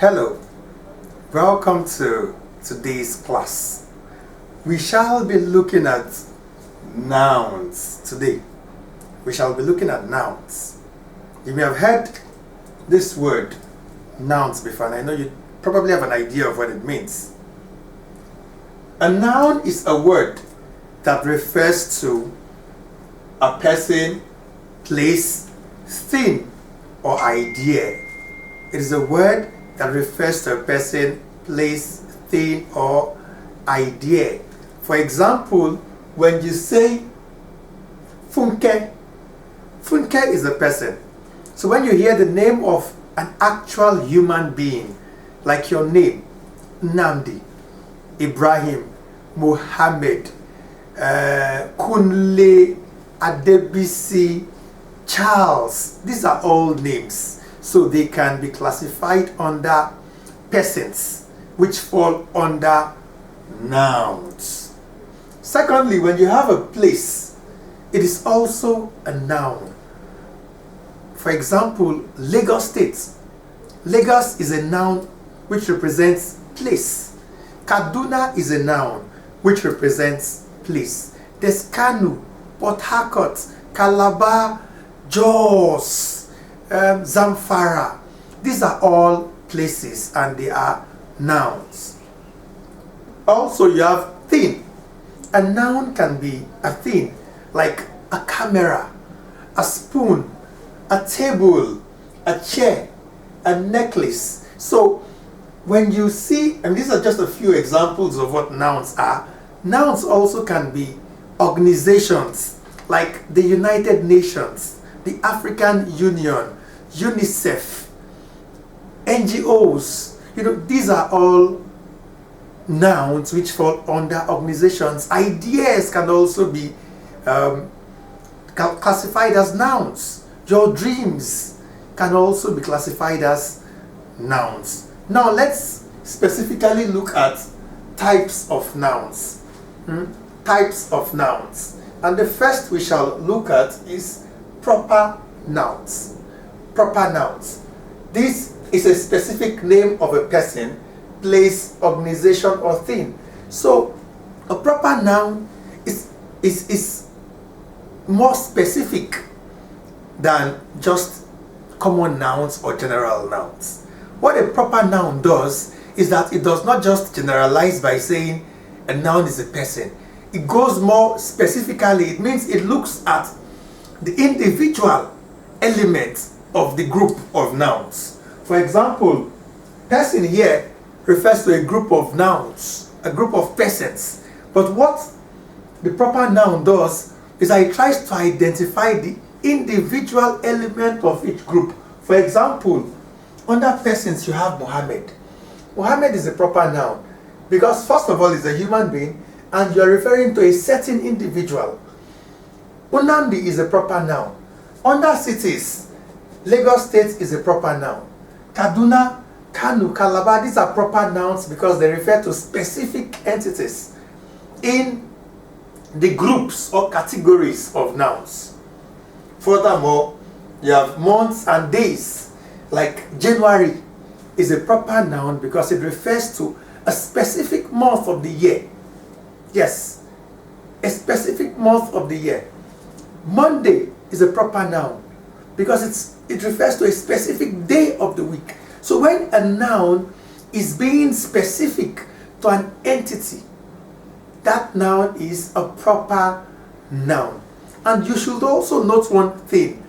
Hello, welcome to today's class. We shall be looking at nouns today. We shall be looking at nouns. You may have heard this word, nouns, before, and I know you probably have an idea of what it means. A noun is a word that refers to a person, place, thing, or idea. It is a word that refers to a person, place, thing, or idea. For example, when you say Funke, Funke is a person. So when you hear the name of an actual human being, like your name, Namdi, Ibrahim, Muhammad, Kunle, Adebisi, Charles, these are all names. So they can be classified under persons, which fall under nouns. Secondly, when you have a place, it is also a noun. For example, Lagos State. Lagos is a noun which represents place. Kaduna is a noun which represents place. There's Kanu, Port Harcourt, Calabar, Jos, Zamfara. These are all places and they are nouns. Also, you have thing. A noun can be a thing like a camera, a spoon, a table, a chair, a necklace. So when you see, and these are just a few examples of what nouns are, nouns also can be organizations like the United Nations, the African Union, UNICEF, NGOs. These are all nouns which fall under organizations. Ideas can also be classified as nouns. Your dreams can also be classified as nouns. Now let's specifically look at types of nouns. Types of nouns. And the first we shall look at is proper nouns. Proper nouns. This is a specific name of a person, place, organization, or thing. So a proper noun is more specific than just common nouns or general nouns. What a proper noun does is that it does not just generalize by saying a noun is a person. It goes more specifically. It means it looks at the individual elements of the group of nouns. For example, person here refers to a group of nouns, a group of persons. But what the proper noun does is that it tries to identify the individual element of each group. For example, under persons you have Muhammad. Muhammad is a proper noun because first of all he's a human being and you're referring to a certain individual. Unamdi is a proper noun. Under cities, Lagos State is a proper noun. Kaduna, Kanu, Calabar, these are proper nouns because they refer to specific entities in the groups or categories of nouns. Furthermore, you have months and days, like January is a proper noun because it refers to a specific month of the year. Yes, a specific month of the year. Monday is a proper noun because it refers to a specific day of the week. So when a noun is being specific to an entity, that noun is a proper noun. And you should also note one thing.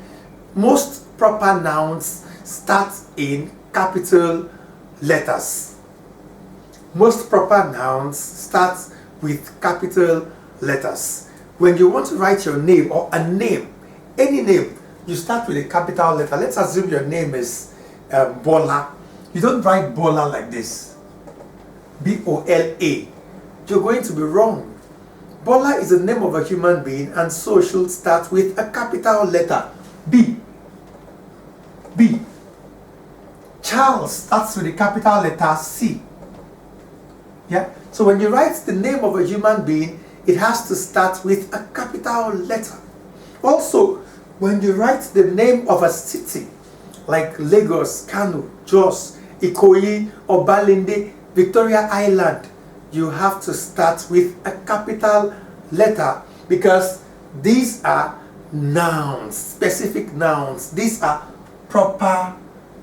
Most proper nouns start in capital letters. Most proper nouns start with capital letters. When you want to write your name or a name, any name, you start with a capital letter. Let's assume your name is Bola. You don't write Bola like this. B-O-L-A. You're going to be wrong. Bola is the name of a human being and so should start with a capital letter. B. B. Charles starts with a capital letter C. Yeah? So when you write the name of a human being, it has to start with a capital letter. Also, when you write the name of a city, like Lagos, Kano, Jos, Ikoyi, Obalende, Victoria Island, you have to start with a capital letter because these are nouns, specific nouns. These are proper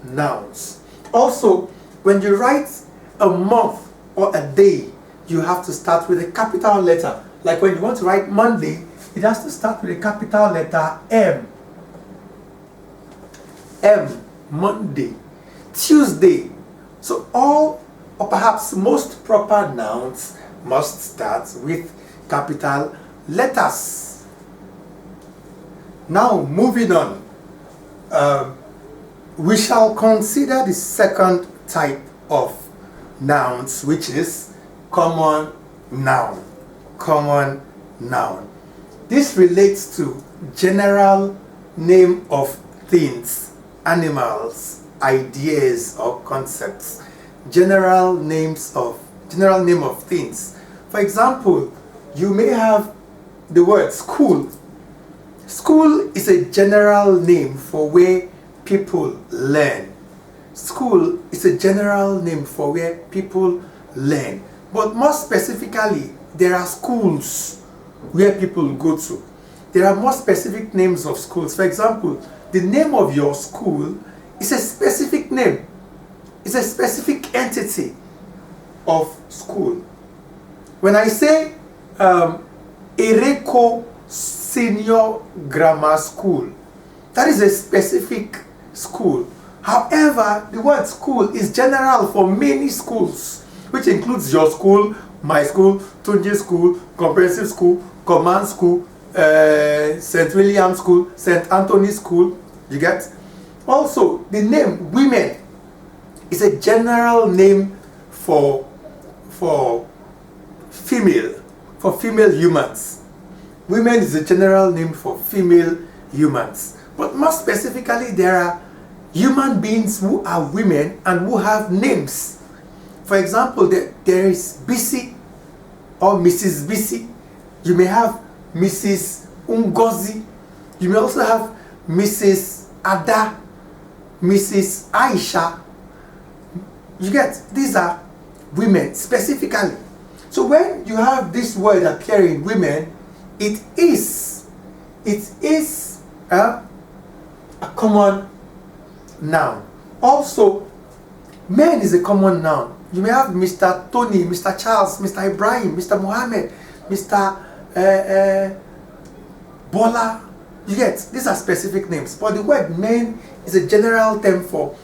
nouns. Also, when you write a month or a day, you have to start with a capital letter. Like when you want to write Monday, it has to start with a capital letter M. M, Monday. Tuesday. So all, or perhaps most proper nouns must start with capital letters. Now moving on, we shall consider the second type of nouns, which is common noun. Common noun. This relates to general name of things, animals, ideas or concepts. General name of things. For example, you may have the word school. School is a general name for where people learn. School is a general name for where people learn. But more specifically, there are schools where people go to. There are more specific names of schools. For example, the name of your school is a specific name. It's a specific entity of school. When I say Ereko Senior Grammar School, that is a specific school. However, the word school is general for many schools, which includes your school, my school, Tunji School, Comprehensive School, Command School, St. William School, St. Anthony School. You get? Also, the name women is a general name for female humans. Women is a general name for female humans. But more specifically, there are human beings who are women and who have names. For example, there is Bisi or Mrs. Bisi. You may have Mrs. Ungozi. You may also have Mrs. Ada, Mrs. Aisha. You get? These are women specifically. So when you have this word appearing, women, it is a common noun. Also, men is a common noun. You may have Mr. Tony, Mr. Charles, Mr. Ibrahim, Mr. Mohammed, Mr. Bola. You get? These are specific names. But the word men is a general term for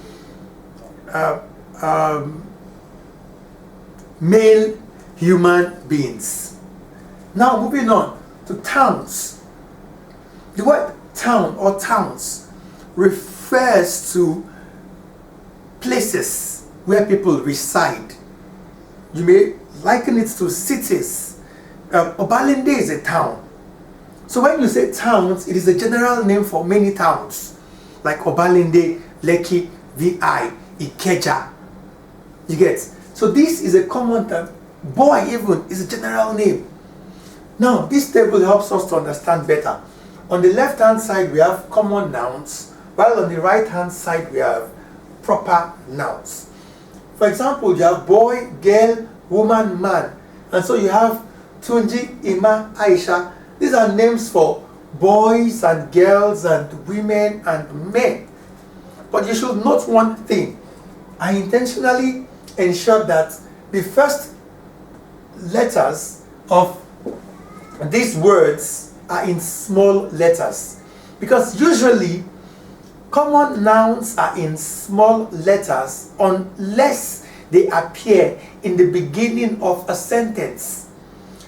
male human beings. Now moving on to towns. The word town or towns refers to places where people reside. You may liken it to cities. Obalende is a town. So when you say towns, it is a general name for many towns, like Obalende, Lekki, VI, Ikeja. You get? So this is a common term. Boy even is a general name. Now this table helps us to understand better. On the left hand side we have common nouns, while on the right hand side we have proper nouns. For example, you have boy, girl, woman, man. And so you have Tunji, Ima, Aisha. These are names for boys and girls and women and men. But you should note one thing. I intentionally ensured that the first letters of these words are in small letters. Because usually common nouns are in small letters unless they appear in the beginning of a sentence.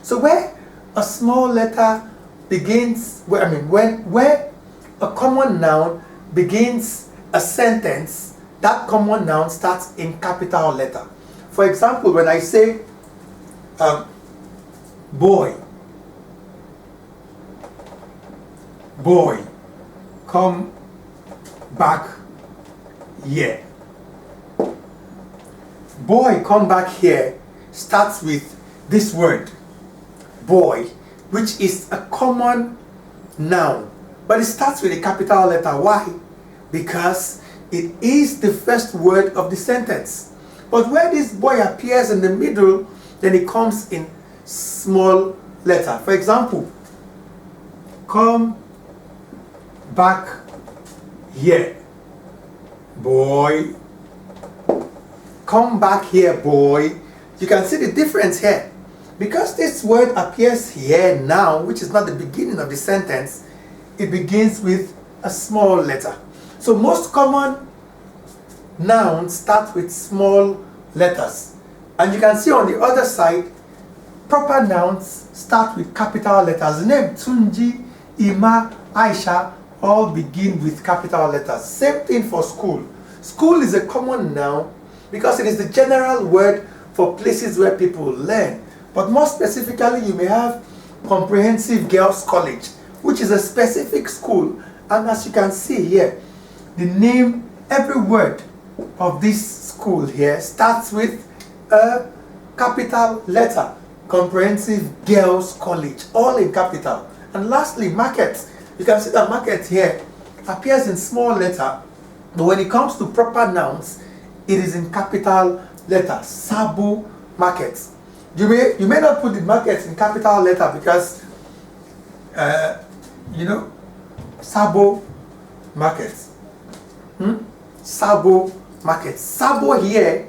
So where a small letter begins, where a common noun begins a sentence, that common noun starts in capital letter. For example, when I say boy, come back here. Boy, come back here starts with this word, boy, which is a common noun, but it starts with a capital letter. Why? Because It is the first word of the sentence. But where this boy appears in the middle, then it comes in small letter. For example, come back here, boy. Come back here, boy. You can see the difference here. Because this word appears here now, which is not the beginning of the sentence, it begins with a small letter. So most common nouns start with small letters. And you can see on the other side, proper nouns start with capital letters. The name Tunji, Ima, Aisha all begin with capital letters. Same thing for school. School is a common noun because it is the general word for places where people learn. But more specifically, you may have Comprehensive Girls College, which is a specific school. And as you can see here, the name, every word of this school here starts with a capital letter. Comprehensive Girls College, all in capital. And lastly, market. You can see that market here appears in small letter, but when it comes to proper nouns, it is in capital letter. Sabo market. You may not put the market in capital letter because Sabo market. Sabo market. Sabo here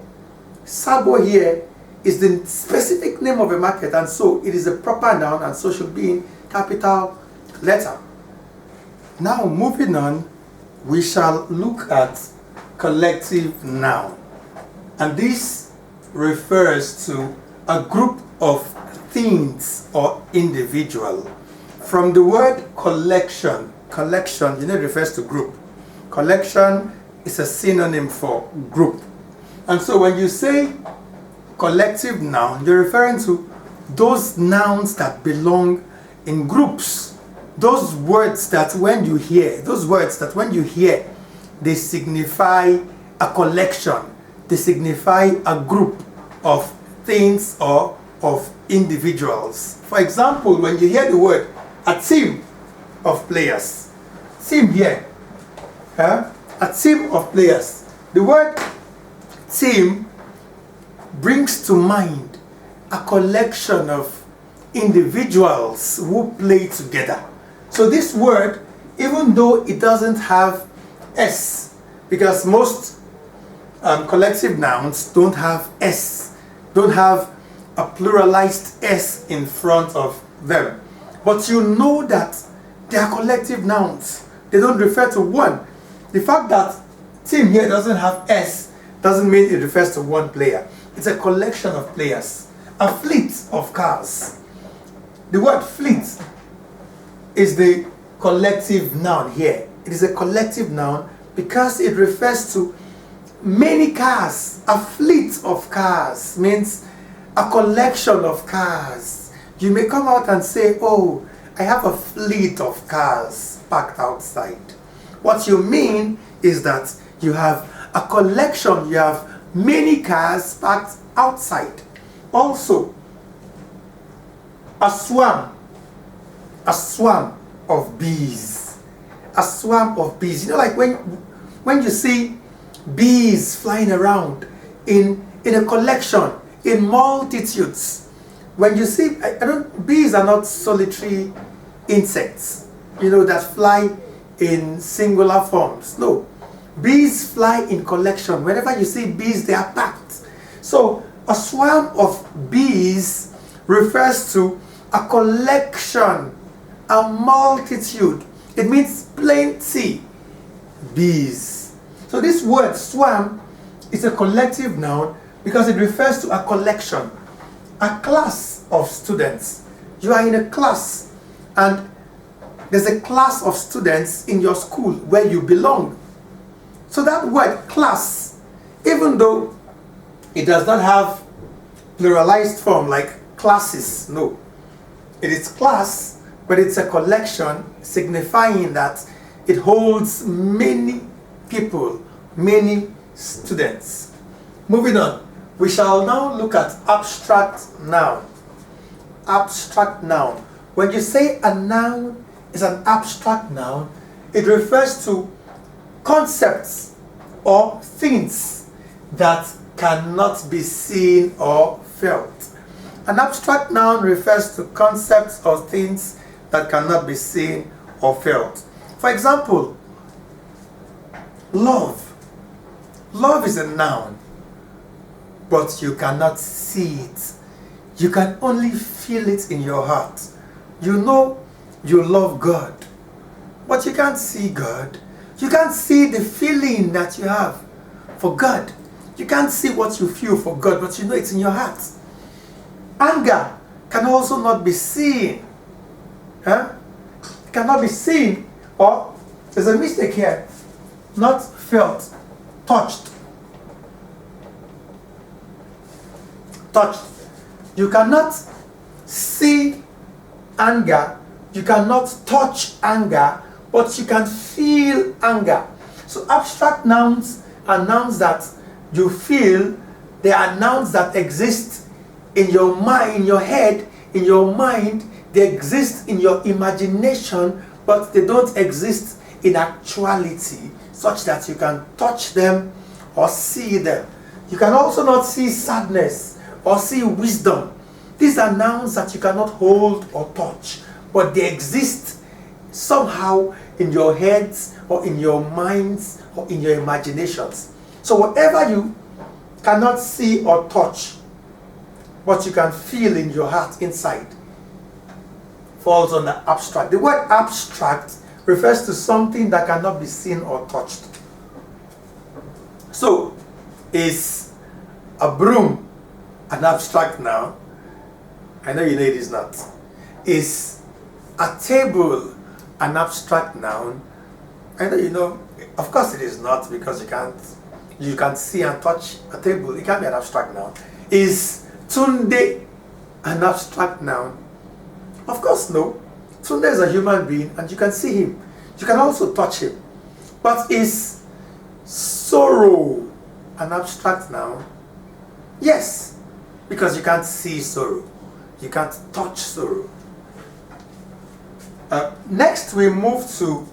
is the specific name of a market, and so it is a proper noun, and so should be in capital letter. Now moving on, we shall look at collective noun, and this refers to a group of things or individual. From the word collection, it refers to group. Collection is a synonym for group. And so when you say collective noun, you're referring to those nouns that belong in groups. Those words that when you hear, they signify a collection. They signify a group of things or of individuals. For example, when you hear the word a team of players, team here, a team of players, the word team brings to mind a collection of individuals who play together. So this word, even though it doesn't have S, because most collective nouns don't have S, don't have a pluralized S in front of them. But you know that they are collective nouns. They don't refer to one. The fact that team here doesn't have S doesn't mean it refers to one player. It's a collection of players. A fleet of cars. The word fleet is the collective noun here. It is a collective noun because it refers to many cars. A fleet of cars means a collection of cars. You may come out and say, oh, I have a fleet of cars parked outside. What you mean is that you have a collection, you have many cars parked outside. Also, a swarm of bees. A swarm of bees. You know, like when you see bees flying around in a collection, in multitudes. When you see, bees are not solitary insects, that fly in singular forms. No, bees fly in collection. Whenever you see bees, they are packed. So a swarm of bees refers to a collection, a multitude. It means plenty. Bees. So this word swarm is a collective noun because it refers to a collection, a class of students. You are in a class and there's a class of students in your school where you belong. So that word class, even though it does not have pluralized form like classes, no. It is class, but it's a collection signifying that it holds many people, many students. Moving on, we shall now look at abstract noun. Abstract noun. When you say a noun is an abstract noun, it refers to concepts or things that cannot be seen or felt. An abstract noun refers to concepts or things that cannot be seen or felt. For example, love. Love is a noun, but you cannot see it. You can only feel it in your heart. You know you love God, but you can't see God. You can't see the feeling that you have for God. You can't see what you feel for God, but you know it's in your heart. Anger can also not be seen. It cannot be seen, or there's a mistake here. Not felt, touched. Touched. You cannot see anger, you cannot touch anger, but you can feel anger. So abstract nouns are nouns that you feel. They are nouns that exist in your mind, in your head, in your mind. They exist in your imagination, but they don't exist in actuality, such that you can touch them or see them. You can also not see sadness or see wisdom. These are nouns that you cannot hold or touch, but they exist somehow in your heads or in your minds or in your imaginations. So whatever you cannot see or touch, but you can feel in your heart inside, falls under abstract. The word abstract refers to something that cannot be seen or touched. So, is a broom an abstract noun? I know you know it is not. Is a table an abstract noun? I know you know. Of course it is not, because you can't see and touch a table. It can't be an abstract noun. Is Tunde an abstract noun? Of course no. Tunde is a human being and you can see him. You can also touch him. But is sorrow an abstract noun? Yes, because you can't see sorrow. You can't touch sorrow. Next we move to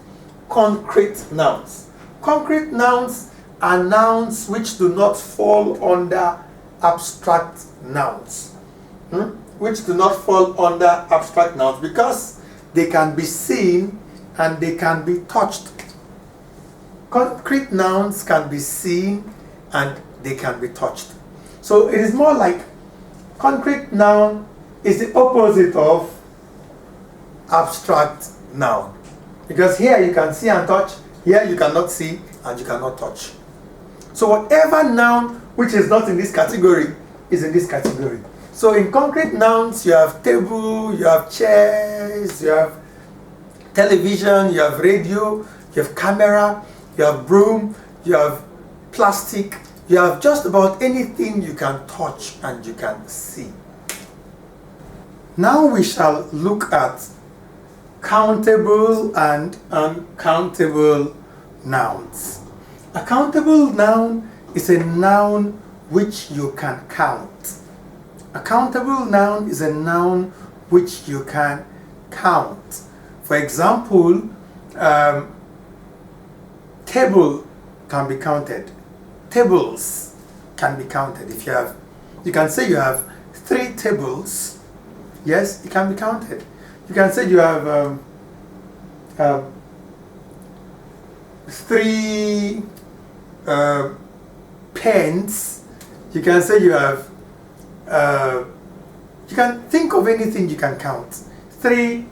concrete nouns. Concrete nouns are nouns which do not fall under abstract nouns. Which do not fall under abstract nouns because they can be seen and they can be touched. Concrete nouns can be seen and they can be touched. So it is more like concrete noun is the opposite of abstract noun. Because here you can see and touch, here you cannot see and you cannot touch. So whatever noun which is not in this category is in this category. So in concrete nouns, you have table, you have chairs, you have television, you have radio, you have camera, you have broom, you have plastic, you have just about anything you can touch and you can see. Now we shall look at countable and uncountable nouns. A countable noun is a noun which you can count. A countable noun is a noun which you can count. For example, table can be counted. Tables can be counted. If you can say you have 3 tables. Yes, it can be counted. You can say you have 3 pens. You can say you have you can think of anything you can count. 3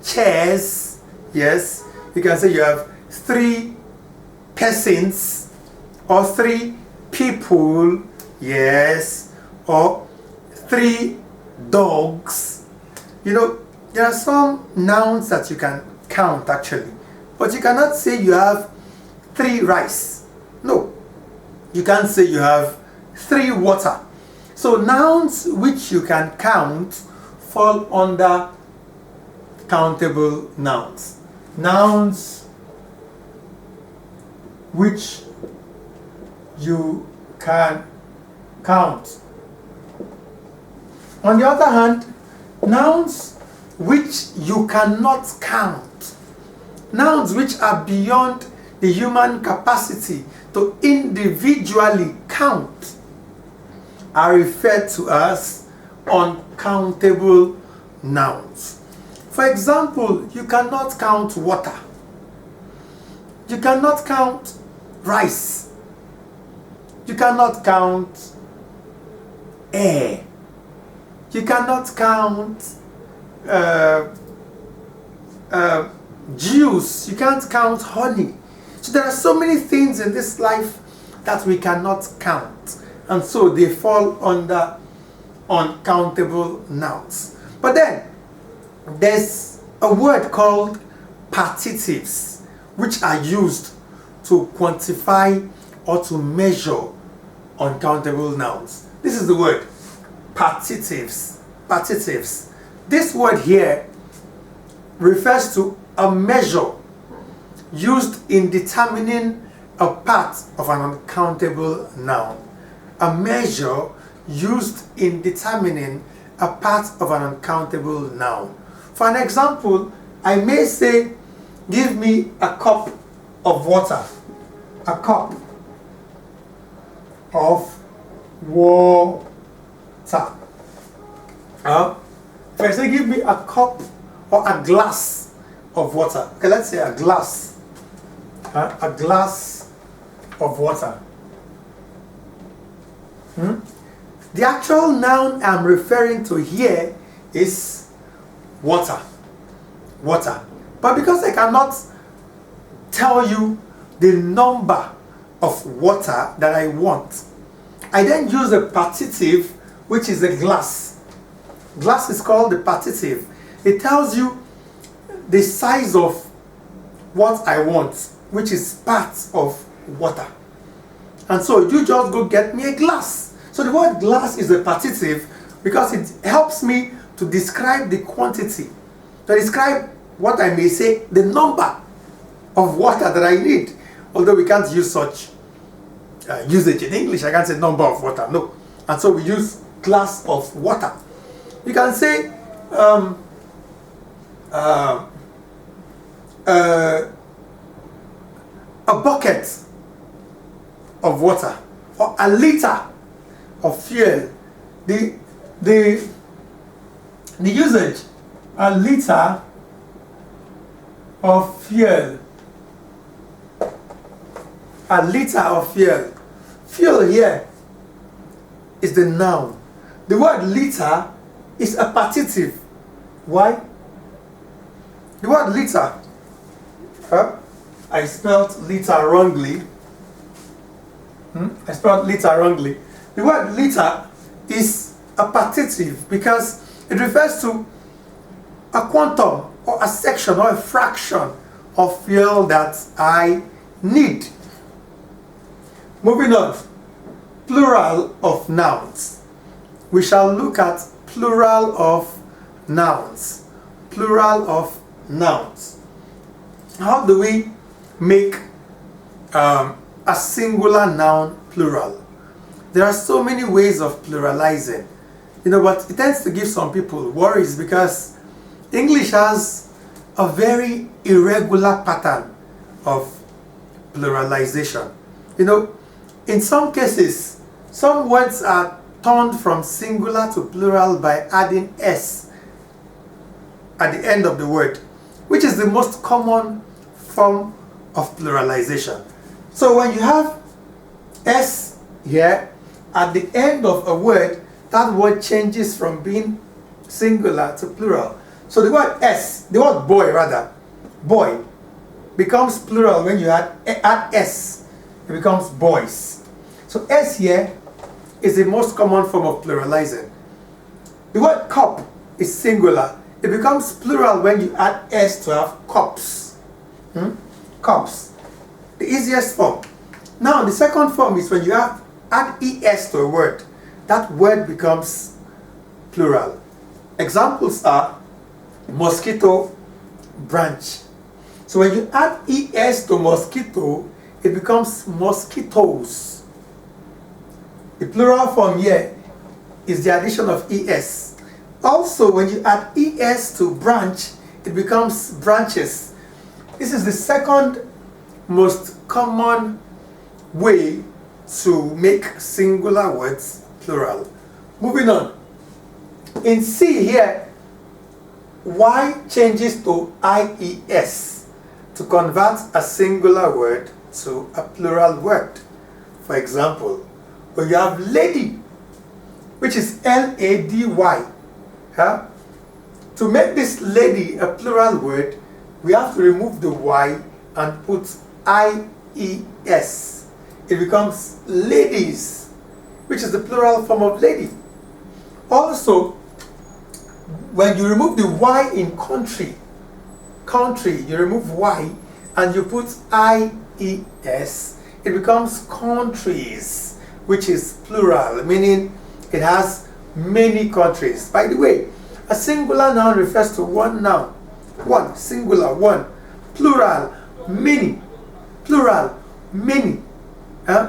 chairs. Yes, you can say you have 3 persons or 3 people. Yes, or 3 dogs. You know, there are some nouns that you can count actually, but you cannot say you have 3 rice. No, you can't say you have 3 water. So nouns which you can count fall under countable nouns. Nouns which you can count. On the other hand, nouns which you cannot count, nouns which are beyond the human capacity to individually count are referred to as uncountable nouns. For example, you cannot count water. You cannot count rice. You cannot count air. You cannot count juice. You can't count honey. So there are so many things in this life that we cannot count, and so they fall under uncountable nouns. But then there's a word called partitives, which are used to quantify or to measure uncountable nouns. This is the word partitives. Partitives. This word here refers to a measure used in determining a part of an uncountable noun. A measure used in determining a part of an uncountable noun. For an example, I may say, give me a cup of water. A cup of water. If I say, give me a cup or a glass of water. Okay, let's say a glass. A glass of water. The actual noun I'm referring to here is water. Water. But because I cannot tell you the number of water that I want, I then use a partitive, which is a glass. Glass is called the partitive. It tells you the size of what I want, which is part of water. And so you just go get me a glass. So the word glass is a partitive because it helps me to describe the quantity, to describe what I may say, the number of water that I need. Although we can't use such usage in English, I can't say number of water, no. And so we use glass of water. You can say a bucket of water or a liter of fuel. The usage, a liter of fuel. A liter of fuel. Fuel here is the noun. The word liter is a partitive. Why? The word liter, I spelled liter wrongly. I spelled liter wrongly. The word liter is a partitive because it refers to a quantum or a section or a fraction of fuel that I need. Moving on, plural of nouns. We shall look at plural of nouns. Plural of nouns. How do we make a singular noun plural? There are so many ways of pluralizing, but it tends to give some people worries because English has a very irregular pattern of pluralization. In some cases, some words are turned from singular to plural by adding s at the end of the word, which is the most common form of pluralization. So when you have s here at the end of a word, that word changes from being singular to plural. So the word s, the word boy rather, boy, becomes plural when you add s. It becomes boys. So s here is the most common form of pluralizing. The word cup is singular. It becomes plural when you add s to have cups. Cups. The easiest form. Now the second form is when you add es to a word. That word becomes plural. Examples are mosquito, branch. So when you add es to mosquito, it becomes mosquitoes. The plural form here is the addition of es. Also, when you add es to branch, it becomes branches. This is the second most common way to make singular words plural. Moving on. In C here, Y changes to IES to convert a singular word to a plural word. For example, when you have lady, which is L-A-D-Y, huh? To make this lady a plural word, we have to remove the Y and put I-E-S. It becomes ladies, which is the plural form of lady. Also, when you remove the Y in country, you remove Y and you put I-E-S, it becomes countries, which is plural, meaning it has many countries. By the way, a singular noun refers to one noun. One, singular, one. Plural, many. Plural, many.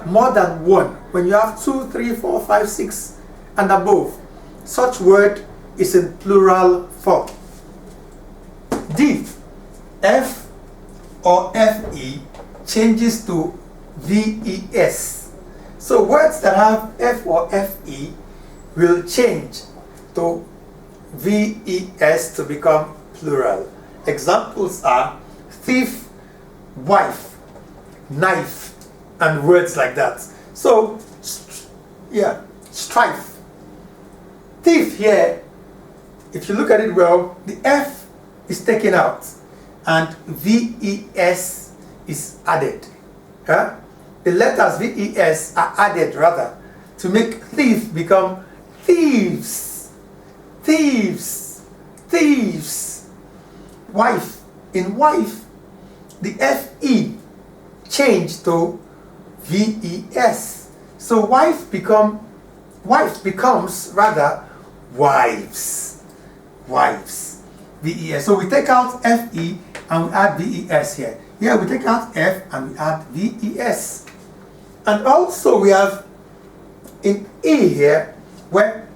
More than one. When you have 2, 3, 4, 5, 6 and above, such word is in plural form. D, F or FE changes to VES. So words that have F or FE will change to VES to become plural. Examples are thief, wife, knife, and words like that. So, yeah, strife. Thief here, if you look at it well, the F is taken out and VES is added. Huh? The letters VES are added rather to make thief become thieves. Thieves. Thieves. Wife. In wife, the FE changed to VES. So wife becomes rather wives. Wives. VES. So we take out FE and we add VES here. Here we take out F and we add VES. And also we have in E here where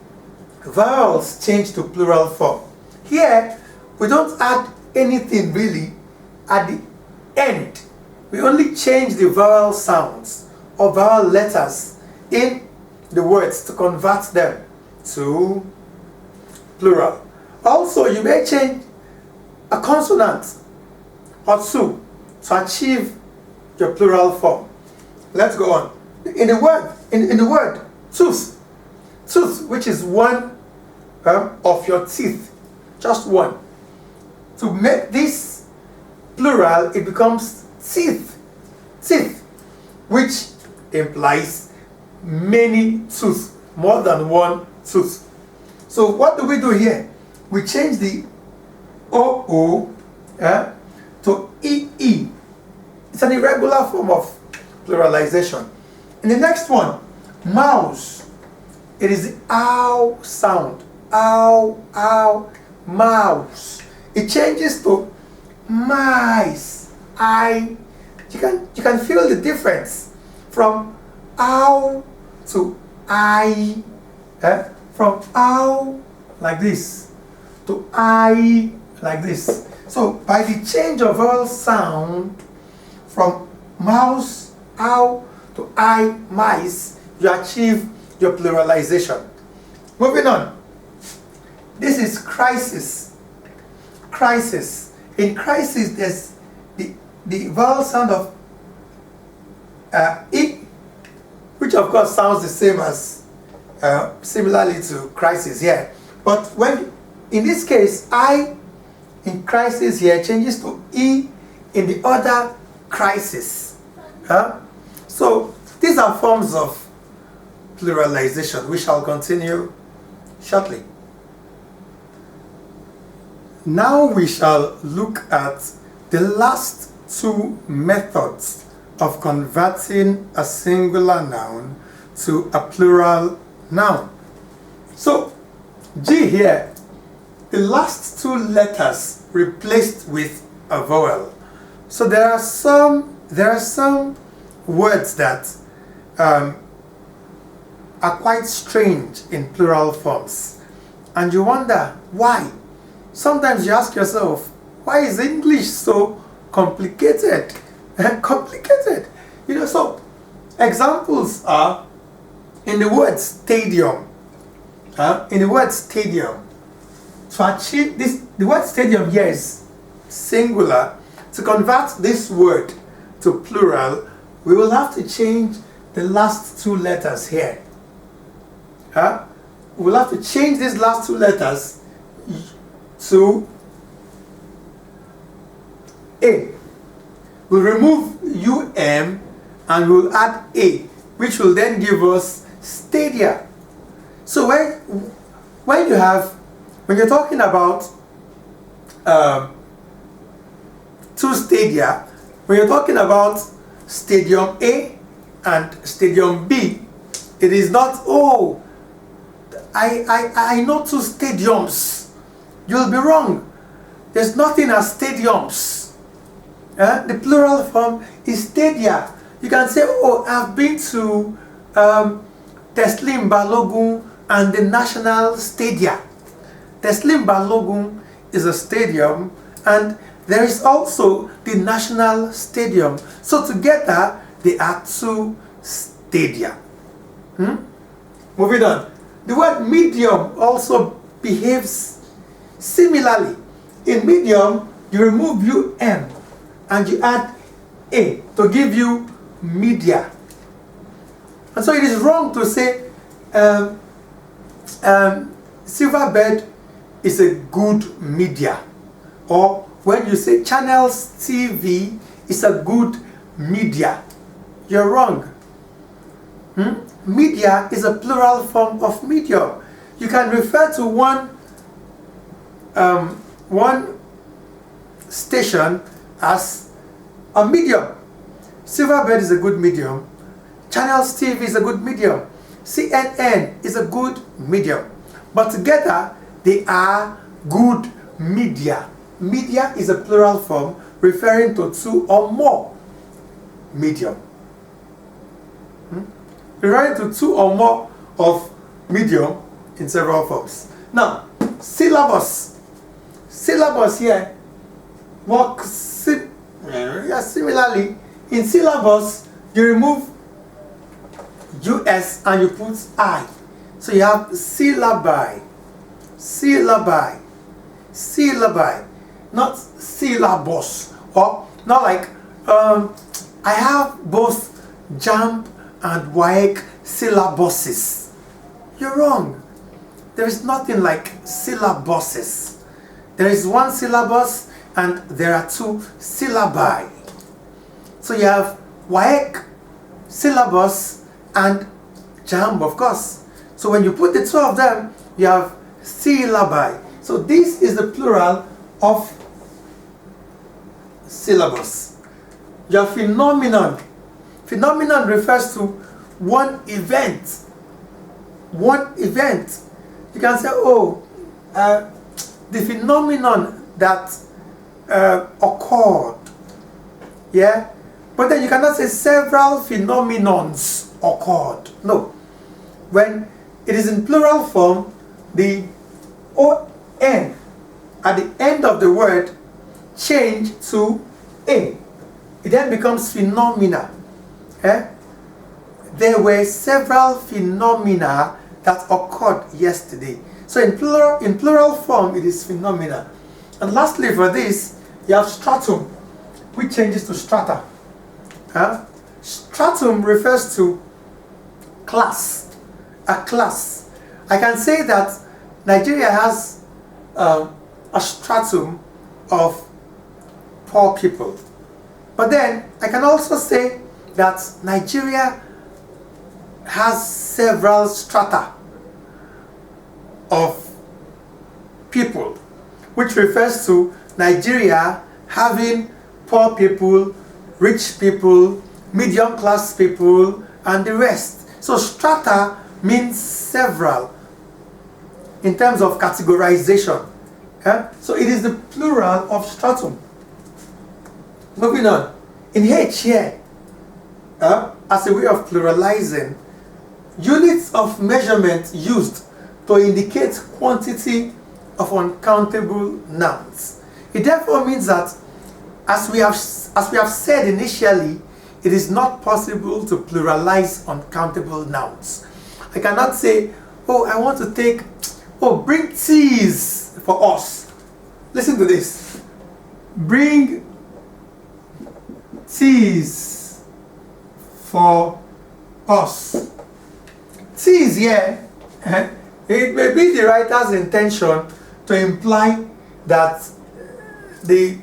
vowels change to plural form. Here we don't add anything really at the end. We only change the vowel sounds or vowel letters in the words to convert them to plural. Also, you may change a consonant or two to achieve your plural form. Let's go on. In the word tooth, which is one of your teeth, just one. To make this plural, it becomes teeth, which implies many tooth, more than one tooth. So what do we do here? We change the OO to EE. It's an irregular form of pluralization. In the next one, mouse. It is the ow sound. Ow, ow, mouse. It changes to mice. You can feel the difference from ow to I. From ow like this to I like this. So by the change of vowel sound from mouse, ow to I, mice, you achieve your pluralization. Moving on. This is crisis. Crisis. In crisis, there's the vowel sound of I, which of course sounds the same as similarly to crisis here. But when in this case, I in crisis here changes to E in the other crisis. So these are forms of pluralization. We shall continue shortly. Now we shall look at the last two methods of converting a singular noun to a plural noun. So G here, the last two letters replaced with a vowel. So there are some words that are quite strange in plural forms, and you wonder why. Sometimes you ask yourself, why is English so complicated? complicated. So examples are in the word stadium. In the word stadium, to achieve this, the word stadium here is singular. To convert this word to plural, we will have to change the last two letters here. We'll have to change these last two letters to A. We'll remove UM and we'll add A, which will then give us stadia. So when you're talking about two stadia, when you're talking about stadium A and stadium B, it is not, oh, I know two stadiums. You'll be wrong. There's nothing as stadiums. The plural form is stadia. You can say, oh, I've been to Teslim Balogun and the National Stadia. Teslim Balogun is a stadium, and there is also the National Stadium. So together, they are two stadia. Moving on. The word medium also behaves similarly. In medium, you remove UM and you add A to give you media. And so it is wrong to say Silverbird is a good media, or when you say Channels TV is a good media. You're wrong. Media is a plural form of medium. You can refer to one station as a medium. Silverbird is a good medium. Channels TV is a good medium. CNN is a good medium. But together, they are good media. Media is a plural form referring to two or more medium. Referring to two or more of medium in several forms. Now, syllabus. Syllabus here works similarly. In syllabus, you remove US and you put I. So you have syllabi, syllabi, syllabi, not syllabus, or not like I have both JAMB and WAEC syllabuses. You're wrong. There is nothing like syllabuses. There is one syllabus and there are two syllabi. So you have WAEC syllabus and JAMB, of course. So when you put the two of them, you have syllabi. So this is the plural of syllabus. Your phenomenon. Phenomenon refers to one event. One event. You can say, oh, the phenomenon that occurred. Yeah? But then you cannot say several phenomenons occurred. No. When it is in plural form, the ON at the end of the word change to A. It then becomes phenomena. There were several phenomena that occurred yesterday. So in plural form, it is phenomena. And lastly for this, you have stratum, which changes to strata. Stratum refers to class, a class. I can say that Nigeria has a stratum of poor people. But then I can also say that Nigeria has several strata of people, which refers to Nigeria having poor people, rich people, medium class people, and the rest. So strata means several in terms of categorization. So it is the plural of stratum. Moving on. In H here, as a way of pluralizing, units of measurement used to indicate quantity of uncountable nouns. It therefore means that As we have said initially, it is not possible to pluralize uncountable nouns. I cannot say, oh, I want to take, oh, bring teas for us. Listen to this. Bring teas for us. Teas here, it may be the writer's intention to imply that the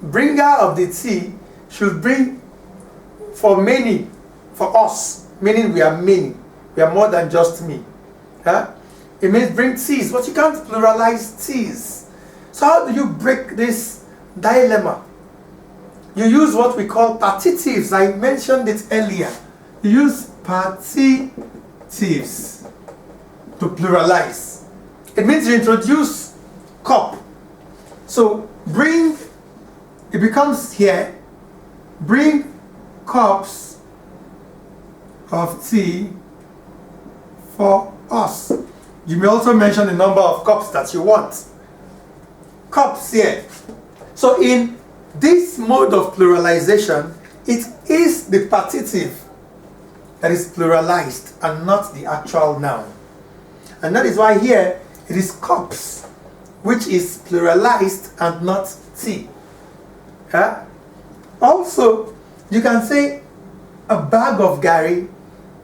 bringer of the tea should bring for many, for us, meaning we are many, we are more than just me. It means bring teas, but you can't pluralize teas. So how do you break this dilemma? You use what we call partitives. I mentioned it earlier. You use partitives to pluralize. It means you introduce cup. So bring, it becomes here, bring cups of tea for us. You may also mention the number of cups that you want. Cups here. So in this mode of pluralization, it is the partitive that is pluralized and not the actual noun. And that is why here it is cups, which is pluralized and not tea. Also, you can say a bag of gari.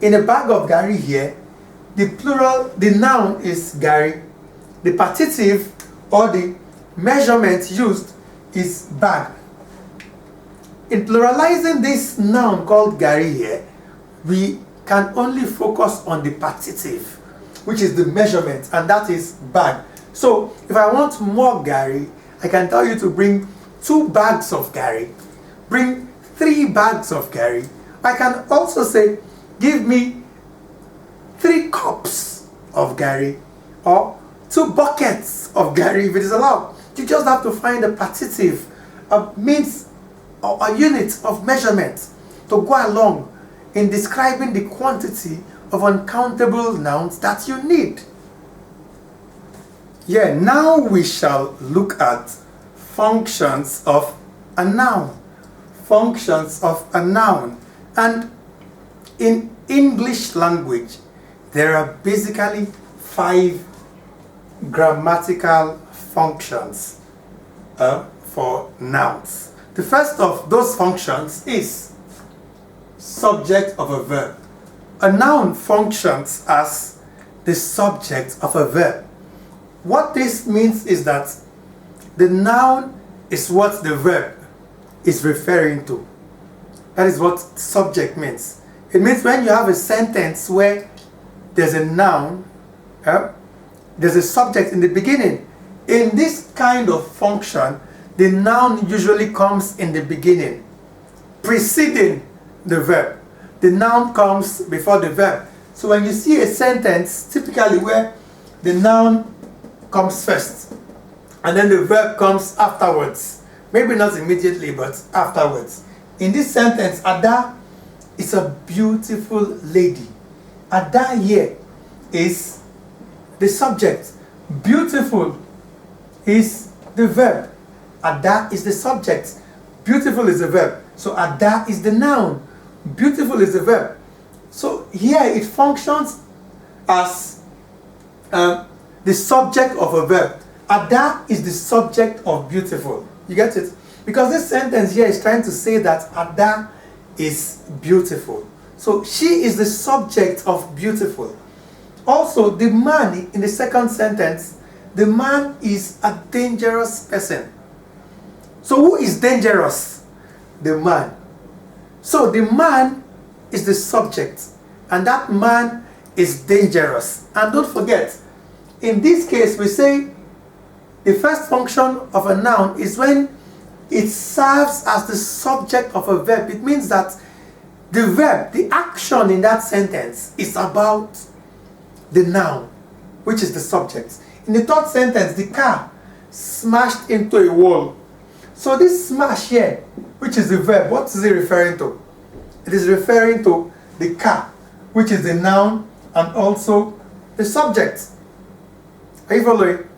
In a bag of gari here, the plural, the noun is gari. The partitive or the measurement used is bag. In pluralizing this noun called gari here, we can only focus on the partitive, which is the measurement, and that is bag. So if I want more gari, I can tell you to bring 2 bags of gari, bring 3 bags of gari. I can also say, give me 3 cups of gari, or 2 buckets of gari if it is allowed. You just have to find a partitive, a means or a unit of measurement to go along in describing the quantity of uncountable nouns that you need. Yeah, now we shall look at functions of a noun. Functions of a noun. And in English language, there are basically 5 grammatical functions for nouns. The first of those functions is subject of a verb. A noun functions as the subject of a verb. What this means is that the noun is what the verb is referring to. That is what subject means. It means when you have a sentence where there's a noun, there's a subject in the beginning. In this kind of function, the noun usually comes in the beginning, preceding the verb. The noun comes before the verb. So when you see a sentence, typically where the noun comes first, and then the verb comes afterwards, maybe not immediately, but afterwards. In this sentence, Ada is a beautiful lady. Ada here is the subject. Beautiful is the verb. Ada is the subject. Beautiful is the verb. So Ada is the noun. Beautiful is the verb. So here it functions as the subject of a verb. Ada is the subject of beautiful. You get it? Because this sentence here is trying to say that Ada is beautiful. So she is the subject of beautiful. Also, the man in the second sentence, the man is a dangerous person. So who is dangerous? The man. So the man is the subject, and that man is dangerous. And don't forget, in this case we say the first function of a noun is when it serves as the subject of a verb. It means that the verb, the action in that sentence is about the noun, which is the subject. In the third sentence, the car smashed into a wall. So this smash here, which is the verb, what is it referring to? It is referring to the car, which is the noun and also the subject. Are you following?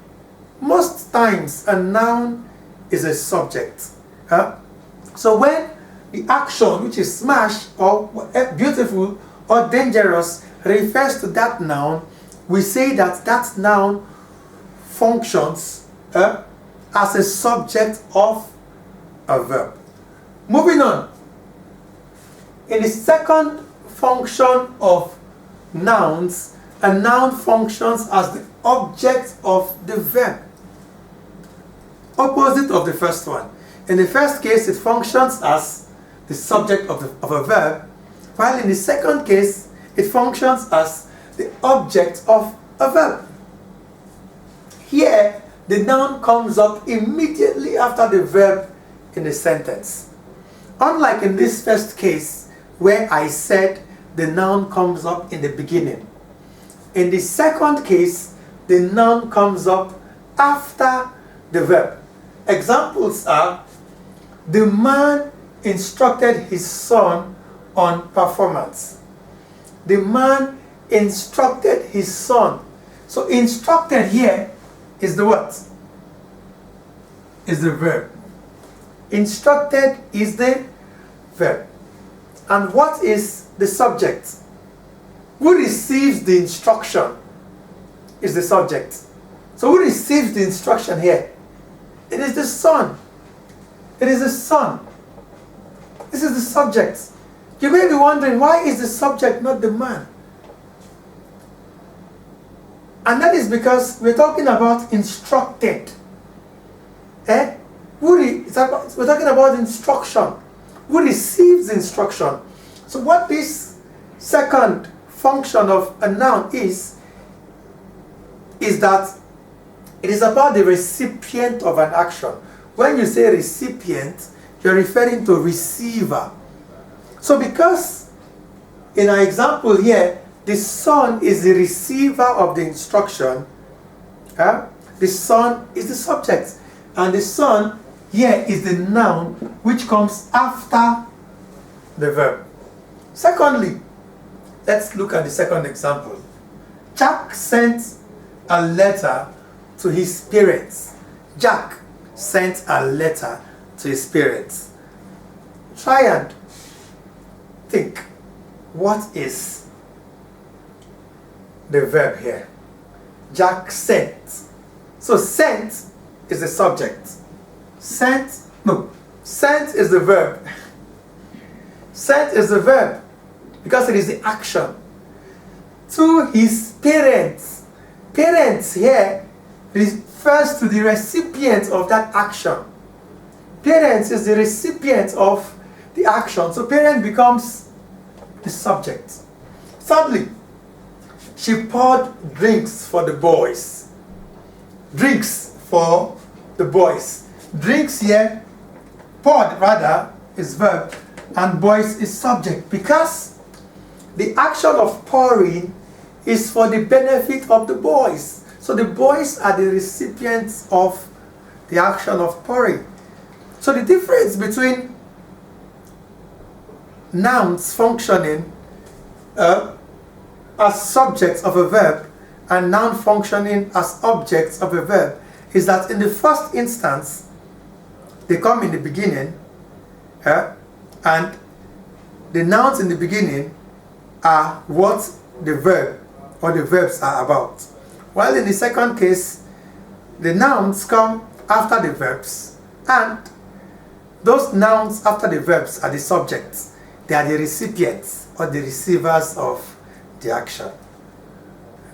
Most times a noun is a subject So when the action, which is smash or beautiful or dangerous, refers to that noun, we say that that noun functions as a subject of a verb. Moving on. In the second function of nouns, a noun functions as the object of the verb. Opposite of the first one. In the first case, it functions as the subject of a verb, while in the second case, it functions as the object of a verb. Here, the noun comes up immediately after the verb in the sentence. Unlike in this first case, where I said the noun comes up in the beginning. In the second case, the noun comes up after the verb. Examples are, the man instructed his son on performance. The man instructed his son. So instructed here is the what? Is the verb. Instructed is the verb. And what is the subject? Who receives the instruction is the subject. So who receives the instruction here? It is the son. It is the son. This is the subject. You may be wondering, why is the subject not the man? And that is because we're talking about instructed. We're talking about instruction. Who receives instruction? So what this second function of a noun is that it is about the recipient of an action. When you say recipient, you're referring to receiver. So because in our example here, the son is the receiver of the instruction, the son is the subject, and the son here is the noun which comes after the verb. Secondly, let's look at the second example. Jack sent a letter to his parents. Jack sent a letter to his parents. Try and think, what is the verb here? Jack sent. So sent is the subject. Sent is the verb. Sent is the verb because it is the action. To his parents. Parents here refers to the recipient of that action. Parents is the recipient of the action. So parent becomes the subject. Thirdly, she poured drinks for the boys. Drinks for the boys. Drinks here, poured rather, is verb, and boys is subject, because the action of pouring is for the benefit of the boys. So the boys are the recipients of the action of pouring. So the difference between nouns functioning as subjects of a verb and noun functioning as objects of a verb is that in the first instance, they come in the beginning, and the nouns in the beginning are what the verb or the verbs are about. While in the second case, the nouns come after the verbs, and those nouns after the verbs are the subjects. They are the recipients or the receivers of the action.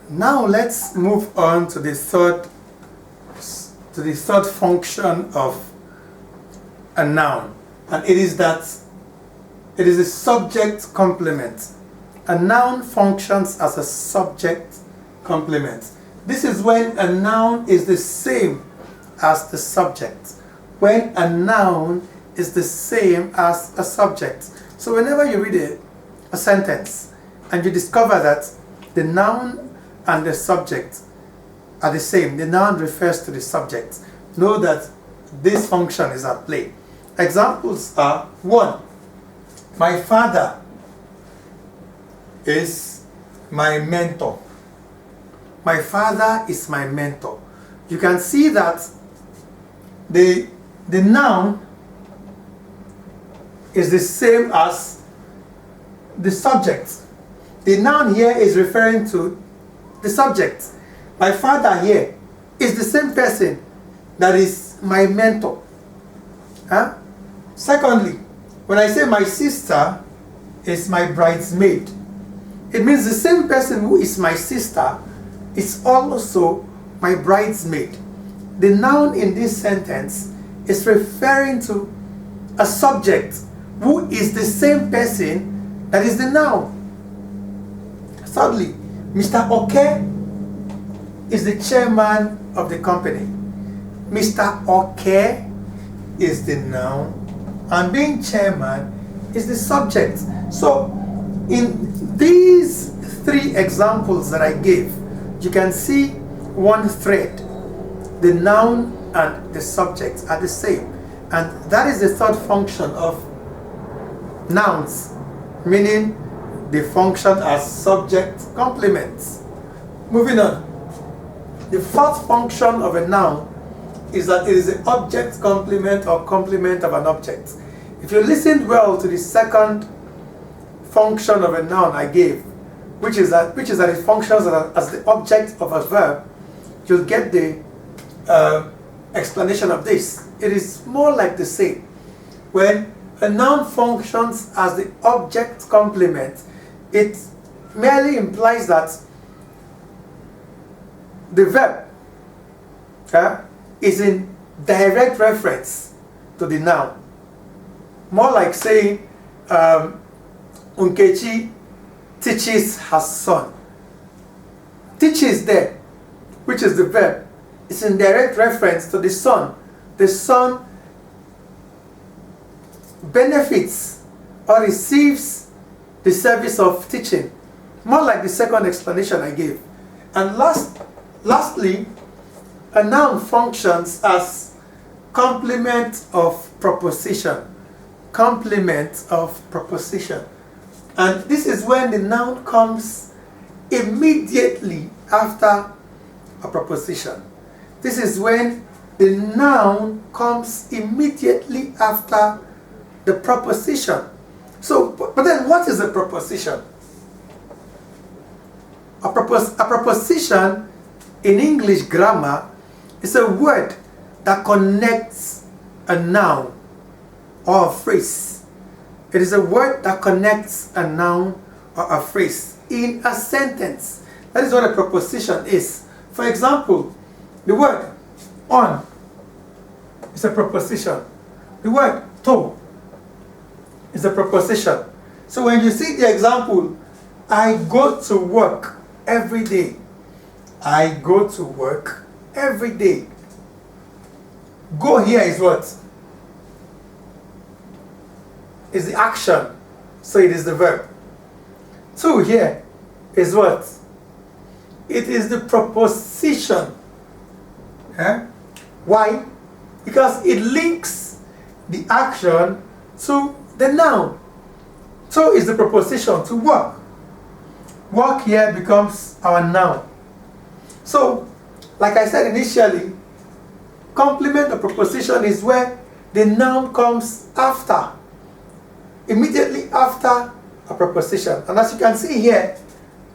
Now let's move on to the third function of a noun, and it is that it is a subject complement. A noun functions as a subject complement. This is when a noun is the same as the subject. When a noun is the same as a subject. So whenever you read a sentence and you discover that the noun and the subject are the same, the noun refers to the subject, know that this function is at play. Examples are: 1. My father is my mentor. My father is my mentor. You can see that the noun is the same as the subject. The noun here is referring to the subject. My father here is the same person that is my mentor. Huh? Secondly, when I say my sister is my bridesmaid, it means the same person who is my sister is also my bridesmaid. The noun in this sentence is referring to a subject who is the same person that is the noun. Thirdly, Mr. Oke is the chairman of the company. Mr. Oke is the noun, and being chairman is the subject. So, in these three examples that I gave, you can see one thread. The noun and the subject are the same. And that is the third function of nouns, meaning they function as subject complements. Moving on. The fourth function of a noun is that it is an object complement or complement of an object. If you listened well to the second function of a noun I gave, which is that it functions as the object of a verb, you'll get the explanation of this. It is more like the same. When a noun functions as the object complement, it merely implies that the verb is in direct reference to the noun. More like saying, Nkechi teaches her son. Teaches there, which is the verb, is in direct reference to the son. The son benefits or receives the service of teaching. More like the second explanation I gave. And lastly, a noun functions as complement of proposition. Complement of proposition. And this is when the noun comes immediately after a proposition. This is when the noun comes immediately after the proposition. So, but then what is a proposition? A proposition in English grammar is a word that connects a noun or a phrase. It is a word that connects a noun or a phrase in a sentence. That is what a proposition is. For example, the word on is a proposition. The word to is a proposition. So when you see the example, I go to work every day. I go to work every day. Go here is what? Is the action. So it is the verb. To here is what? It is the proposition. Why? Because it links the action to the noun. So is the proposition to work. Work here becomes our noun. So, like I said initially, complement of proposition is where the noun comes after, immediately after a proposition. And as you can see here,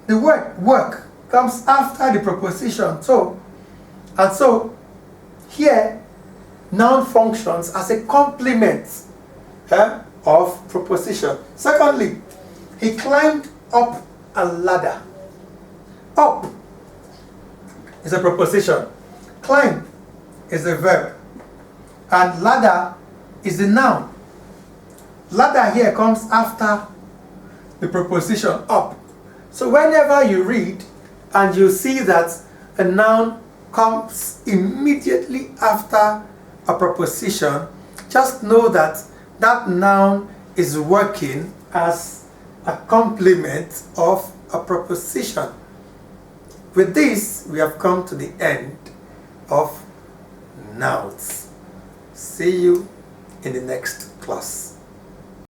the word work comes after the proposition. So, here, noun functions as a complement of proposition. Secondly, he climbed up a ladder. Up is a proposition. Climb is a verb. And ladder is the noun. Ladder here comes after the preposition up. So whenever you read and you see that a noun comes immediately after a preposition, just know that that noun is working as a complement of a preposition. With this, we have come to the end of nouns. See you in the next class.